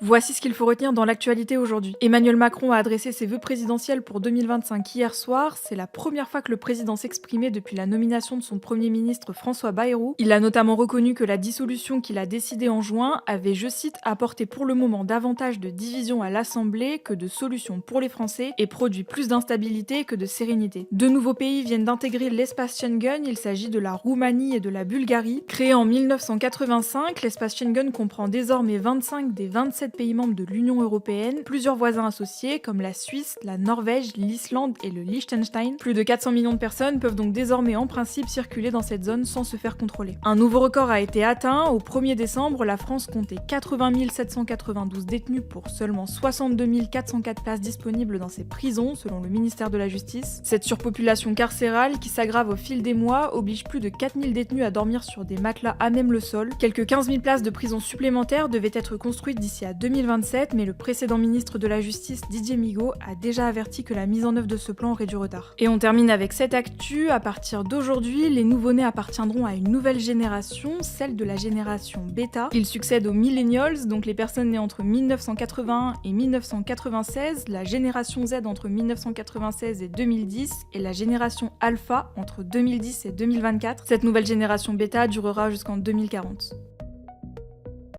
Voici ce qu'il faut retenir dans l'actualité aujourd'hui. Emmanuel Macron a adressé ses vœux présidentiels pour 2025 hier soir. C'est la première fois que le président s'exprimait depuis la nomination de son Premier ministre François Bayrou. Il a notamment reconnu que la dissolution qu'il a décidée en juin avait, je cite, apporté pour le moment davantage de division à l'Assemblée que de solutions pour les Français et produit plus d'instabilité que de sérénité. Deux nouveaux pays viennent d'intégrer l'espace Schengen. Il s'agit de la Roumanie et de la Bulgarie. Créé en 1985, l'espace Schengen comprend désormais 25 des 27 pays membres de l'Union européenne, plusieurs voisins associés comme la Suisse, la Norvège, l'Islande et le Liechtenstein. Plus de 400 millions de personnes peuvent donc désormais en principe circuler dans cette zone sans se faire contrôler. Un nouveau record a été atteint. Au 1er décembre, la France comptait 80 792 détenus pour seulement 62 404 places disponibles dans ses prisons, selon le ministère de la Justice. Cette surpopulation carcérale, qui s'aggrave au fil des mois, oblige plus de 4000 détenus à dormir sur des matelas à même le sol. Quelques 15 000 places de prison supplémentaires devaient être construites d'ici à 2027, mais le précédent ministre de la Justice, Didier Migaud, a déjà averti que la mise en œuvre de ce plan aurait du retard. Et on termine avec cette actu. À partir d'aujourd'hui, les nouveau-nés appartiendront à une nouvelle génération, celle de la génération bêta. Ils succèdent aux millennials, donc les personnes nées entre 1981 et 1996, la génération Z entre 1996 et 2010, et la génération alpha entre 2010 et 2024. Cette nouvelle génération bêta durera jusqu'en 2040.